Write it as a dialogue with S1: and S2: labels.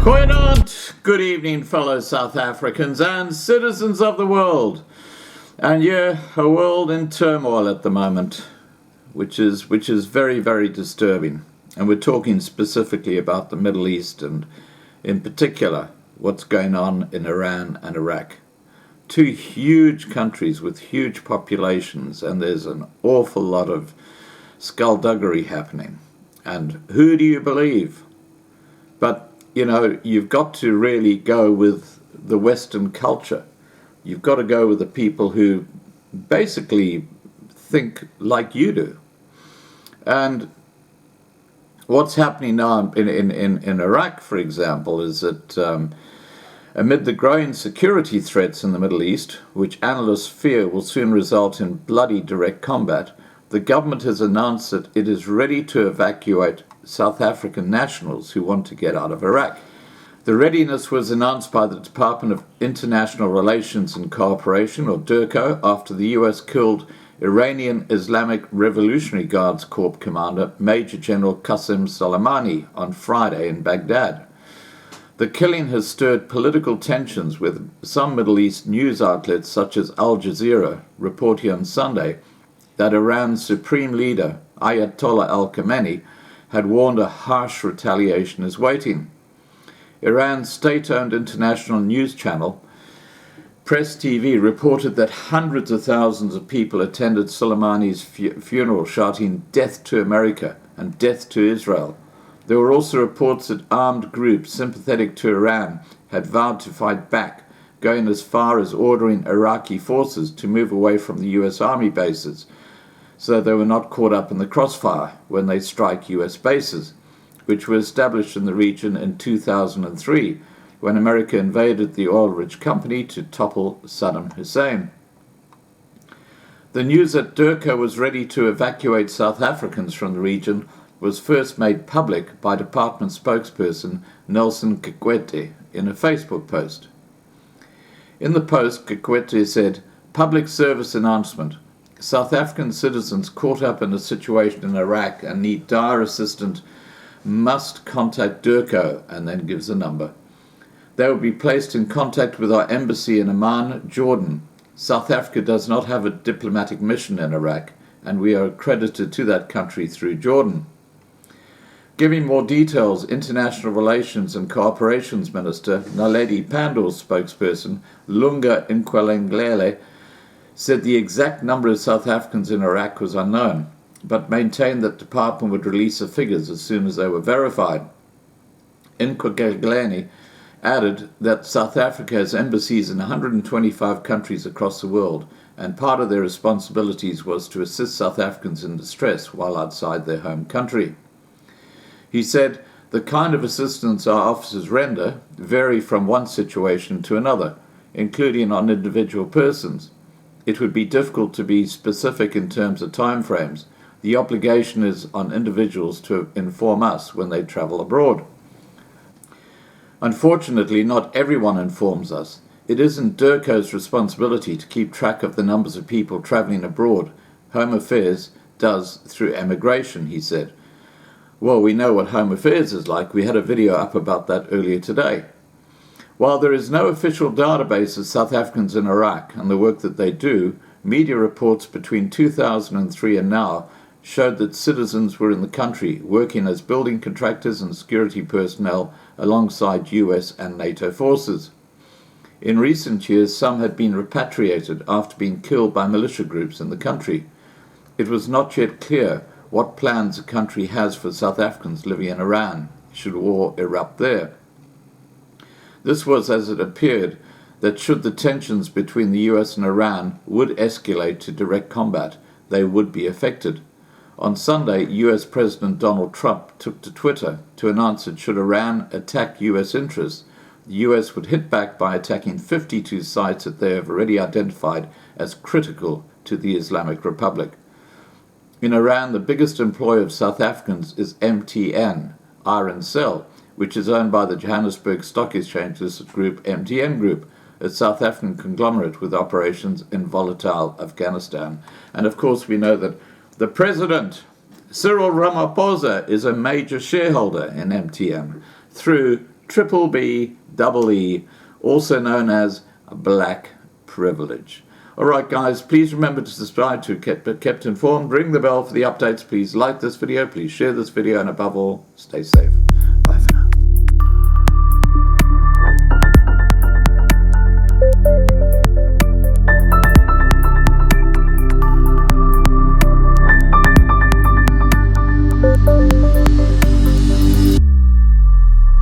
S1: Goeienaand, good evening, fellow South Africans and citizens of the world. And yeah, a world in turmoil at the moment, which is very, very disturbing. And we're talking specifically about the Middle East and, in particular, what's going on in Iran and Iraq. Two huge countries with huge populations, and there's an awful lot of skullduggery happening. And who do you believe? But you know, you've got to really go with the Western culture. You've got to go with the people who basically think like you do. And what's happening now in Iraq, for example, is that amid the growing security threats in the Middle East, which analysts fear will soon result in bloody direct combat, the government has announced that it is ready to evacuate South African nationals who want to get out of Iraq. The readiness was announced by the Department of International Relations and Cooperation, or Dirco, after the US killed Iranian Islamic Revolutionary Guards Corps commander Major General Qasem Soleimani on Friday in Baghdad. The killing has stirred political tensions, with some Middle East news outlets such as Al Jazeera reporting on Sunday that Iran's supreme leader, Ayatollah al-Khamenei, had warned a harsh retaliation is waiting. Iran's state-owned international news channel, Press TV, reported that hundreds of thousands of people attended Soleimani's funeral, shouting "Death to America" and "Death to Israel." There were also reports that armed groups sympathetic to Iran had vowed to fight back, going as far as ordering Iraqi forces to move away from the US Army bases, so they were not caught up in the crossfire when they strike US bases, which were established in the region in 2003, when America invaded the oil-rich company to topple Saddam Hussein. The news that Dirco was ready to evacuate South Africans from the region was first made public by department spokesperson Nelson Kikwete in a Facebook post. In the post, Kikwete said, "Public service announcement. South African citizens caught up in a situation in Iraq and need dire assistance must contact Dirco," and then gives a number. "They will be placed in contact with our embassy in Amman, Jordan. South Africa does not have a diplomatic mission in Iraq, and we are accredited to that country through Jordan." Giving more details, International Relations and Cooperations Minister Naledi Pandor's spokesperson, Lunga Nkwelengele, said the exact number of South Africans in Iraq was unknown, but maintained that the department would release the figures as soon as they were verified. Nkwelengele added that South Africa has embassies in 125 countries across the world, and part of their responsibilities was to assist South Africans in distress while outside their home country. He said, "The kind of assistance our officers render vary from one situation to another, including on individual persons. It would be difficult to be specific in terms of timeframes. The obligation is on individuals to inform us when they travel abroad. Unfortunately, not everyone informs us. It isn't Dirco's responsibility to keep track of the numbers of people traveling abroad. Home Affairs does through emigration," he said. Well, we know what Home Affairs is like. We had a video up about that earlier today. While there is no official database of South Africans in Iraq and the work that they do, media reports between 2003 and now showed that citizens were in the country working as building contractors and security personnel alongside US and NATO forces. In recent years, some had been repatriated after being killed by militia groups in the country. It was not yet clear what plans the country has for South Africans living in Iran, should war erupt there. This was as it appeared that should the tensions between the US and Iran would escalate to direct combat, they would be affected. On Sunday, US President Donald Trump took to Twitter to announce that should Iran attack US interests, the US would hit back by attacking 52 sites that they have already identified as critical to the Islamic Republic. In Iran, the biggest employer of South Africans is MTN, Iron Cell, which is owned by the Johannesburg Stock Exchange listed group MTN Group, a South African conglomerate with operations in volatile Afghanistan. And of course we know that the President, Cyril Ramaphosa, is a major shareholder in MTN through triple B, double E, also known as black privilege. All right, guys, please remember to subscribe to get kept informed. Ring the bell for the updates. Please like this video. Please share this video. And above all, stay safe.